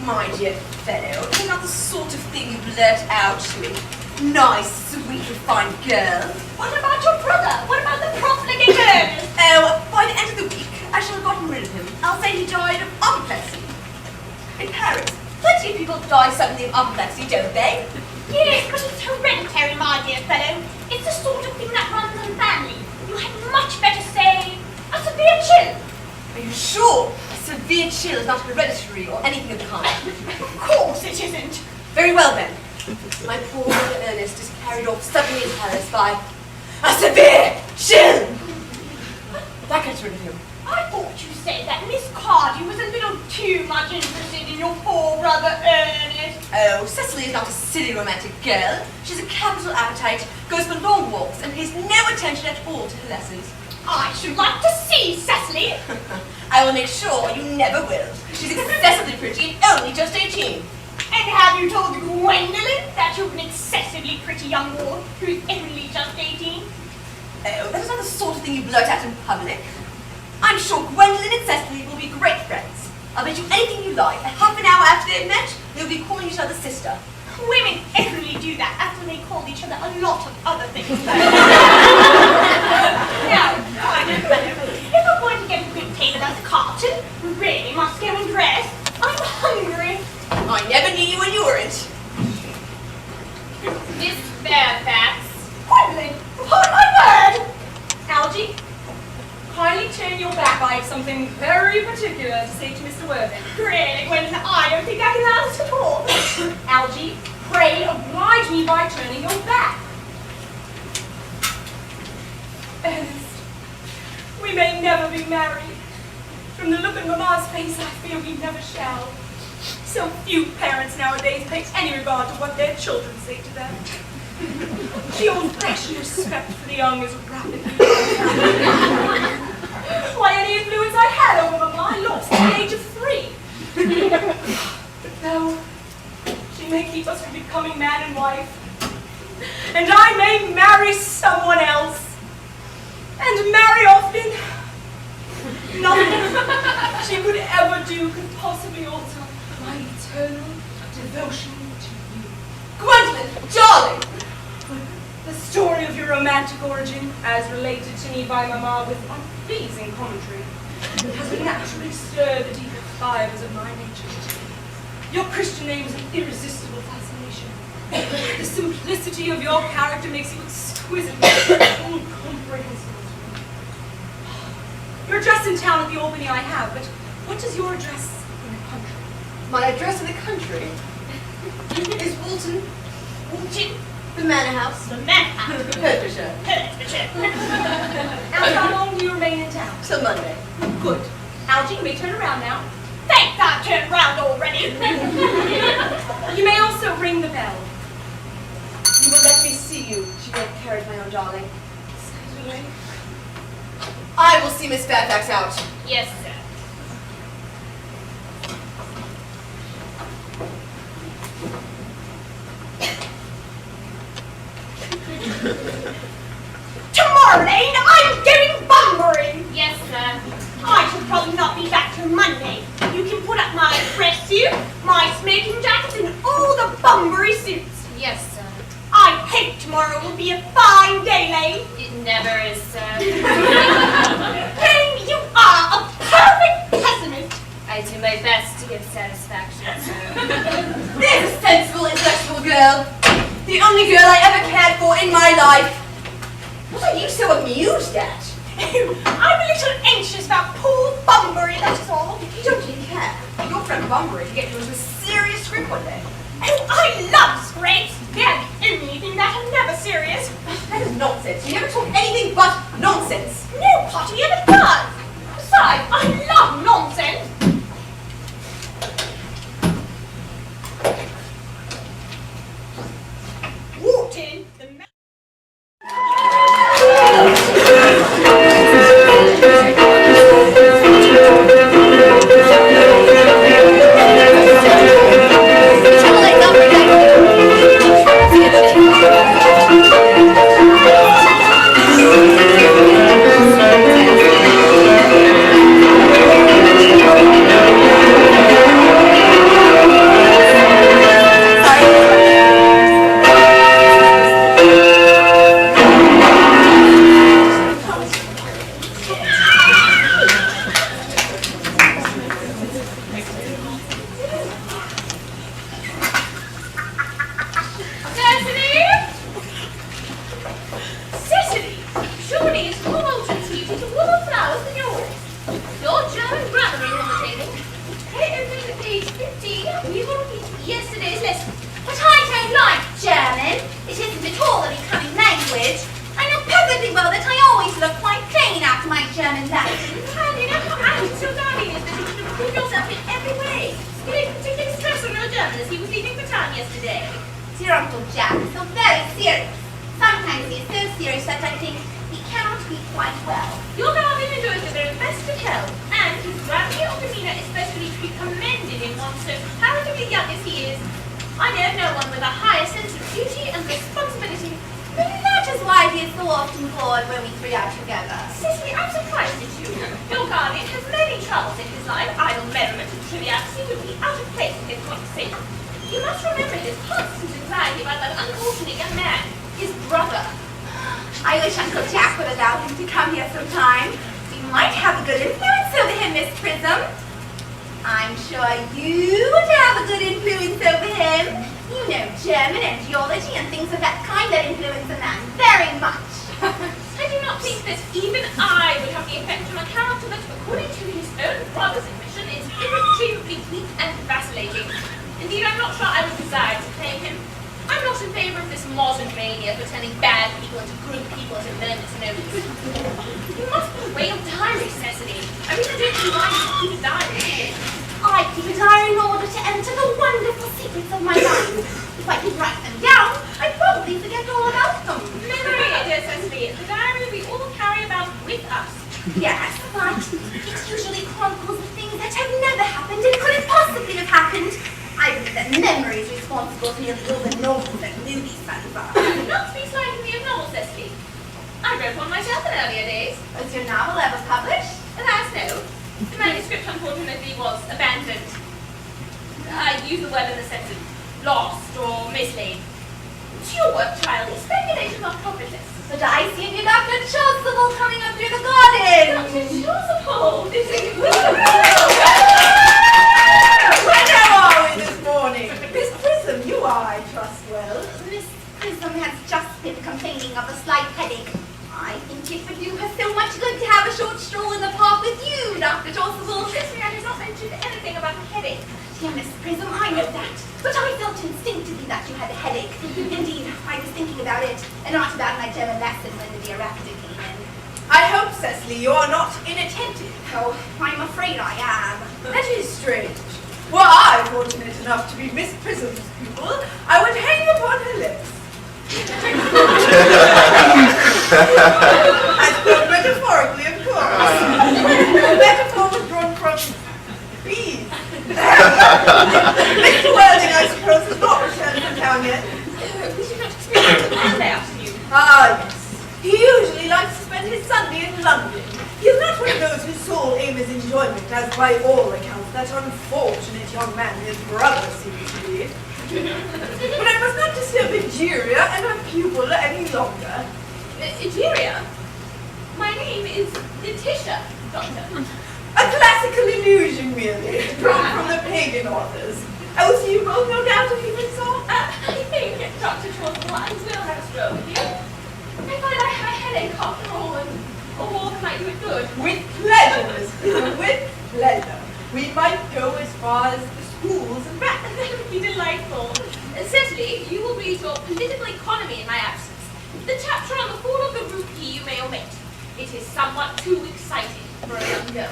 My dear fellow, it's not the sort of thing you blurt out to a nice, sweet, refined girl. What about your brother? What about the profligate Earnest? Oh, by the end of the week, I shall have gotten rid of him. I'll say he died of apoplexy. In Paris, plenty of people die suddenly of apoplexy, don't they? Yes, but it's hereditary, my dear fellow. It's the sort of thing that runs in family. You had much better say a severe chill. Are you sure? A severe chill is not hereditary or anything of the kind. Of course it isn't. Very well then. My poor brother Ernest is carried off suddenly in Paris by a severe chill. That gets rid of him. I thought you said that Miss Cardew was a little too much interested in your poor brother Ernest. Oh, Cecily is not a silly romantic girl. She has a capital appetite, goes for long walks, and pays no attention at all to her lessons. I should like to see Cecily. I will make sure you never will. She's excessively pretty and only just 18. And have you told Gwendolyn that you're an excessively pretty young woman who's only just 18? Oh, that is not the sort of thing you blurt out in public. I'm sure Gwendolyn and Cecily will be great friends. I'll bet you anything you like. A half an hour after they've met, they'll be calling each other sister. Women only do that after they call each other a lot of other things. Now, if we're going to get a good tale about the carton, we really must go and dress. I'm hungry. I never knew you when you weren't. Miss Fairfax. Gwendolyn, upon my word! Algie, kindly turn your back. I have something very particular to say to Mr. Reuven. Really, Gwendolyn, I don't think I can answer at all. Algie, pray oblige me by turning your back. Ernest, we may never be married. From the look on Mamma's face, I fear we never shall. So few parents nowadays pay any regard to what their children say to them. The old-fashioned respect for the young is rapidly losing. Why, any influence I had over Mamma, I lost at the age of 3. But though she may keep us from becoming man and wife, and I may marry someone else, and marry often, nothing she could ever do could possibly alter my eternal devotion to you. Gwendolyn, darling! The story of your romantic origin, as related to me by Mamma with unpleasing commentary, has naturally stirred the deeper fibers of my nature. Your Christian name is an irresistible fascination. The simplicity of your character makes you exquisitely incomprehensible to me. Your address in town at the Albany I have, but what is your address in the country? My address in the country is Walton, the Manor House. The Manor House. Hertfordshire. And how long do you remain in town? Till Monday. Good. Algie, you may turn around now. Thanks, I've turned round already. You may also ring the bell. You will let me see you. She won't carry my own darling. Certainly. I will see Miss Fairfax out. Yes, sir. Tomorrow, Lane, I'm going bumbering. Yes, sir. I shall probably not be back till Monday. You can put up my press suit, my smoking jackets, and all the bumbery suits. Yes, sir. I hope tomorrow will be a fine day, Lane. It never is, sir. Lane, you are a perfect pessimist. I do my best to give satisfaction, sir. There's a sensible, intellectual girl. The only girl I ever cared for in my life. What are you so amused at? I'm a little anxious about poor Bunbury, that is all. You don't really care. Your friend Bunbury could get you into a serious scrape one day. Oh, I love scrapes. They're the only thing that are never serious. That is nonsense. You never talk anything but nonsense. No party ever does. Besides, I love nonsense. Wharton, the today? Dear Uncle Jack is so very serious. Sometimes he is so serious that I think he cannot be quite well. Your guardian enjoys the very best of health, and his gravity or demeanor is especially to be commended in one so comparatively young as he is. I know no one with a higher sense of duty and responsibility. Maybe that is why he is so often bored when we three are together. Cicely, I'm surprised at you. Your guardian has many troubles in his life. Idle merriment and triviality would be out of place in his conversation. You must remember his constant anxiety about that unfortunate young man, his brother. I wish Uncle Jack would allow him to come here sometime. We might have a good influence over him, Miss Prism. I'm sure you would have a good influence over him. You know German and geology and things of that kind that influence a man very much. I do not think that even I would have the effect on a character that, according to his own brother's admission, is irretrievably weak and vacillating. Indeed, I'm not sure I would desire to play him. I'm not in favor of this modern mania for turning bad people into good people to learn to know this. You must be away of diary, Cecily. I really don't see why you keep a diary. I keep a diary in order to enter the wonderful secrets of my mind. If I could write them down, I'd probably forget all about them. Memory, dear Cecily, the diary we all carry about with us. Yes, but it usually chronicles the things that have never happened and couldn't possibly have happened. I believe that memory is responsible for nearly all the novels and movies that survive. Not to be slightly of novel, Cecily. I wrote one myself in earlier days. Was your novel ever published? Alas, no. The manuscript, unfortunately, was abandoned. I use the word in the sense of lost or mislaid. To your work, child, these speculations are profitless. But I see you, Dr. Chasuble, coming up through the garden. Dr. Chasuble! How are we this morning? Miss Prism, you are, I trust, well. Miss Prism has just been complaining of a slight headache. I think it would do her so much good to have a short stroll in the park with you, Dr. Chasuble. Cecily, I did not mention anything about a headache. Dear Miss Prism, I know that, but I felt instinctively that you had a headache. Indeed, I was thinking about it, and not about my German lesson when the dear rector came in. I hope, Cecily, you are not inattentive. Oh, I'm afraid I am. That is strange. Were I fortunate enough to be Miss Prism's pupil, I would hang upon her lips. I spoke metaphorically, of course. The metaphor was drawn from bees. Mr. Welding, I suppose, has not returned from town yet. We should not experience the man they asked you. Ah, yes. He usually likes to spend his Sunday in London. He is not one of those whose sole aim is enjoyment, as by all accounts that unfortunate young man, his brother, seems to be. But I must not disturb Egeria and her pupil any longer. Egeria? My name is Letitia, Doctor. A classical illusion, merely, drawn from the pagan authors. Oh, so you both no doubt have even saw? I think, Dr. Chasuble, I will have a stroke with you. I find I have a headache after all, and a walk might do it good. With pleasure, Miss Prism, with pleasure. We might go as far as the schools and back. That would be delightful. Cecily, you will read your political economy in my absence. The chapter on the fall of the rupee you may omit. It is somewhat too exciting for a young girl.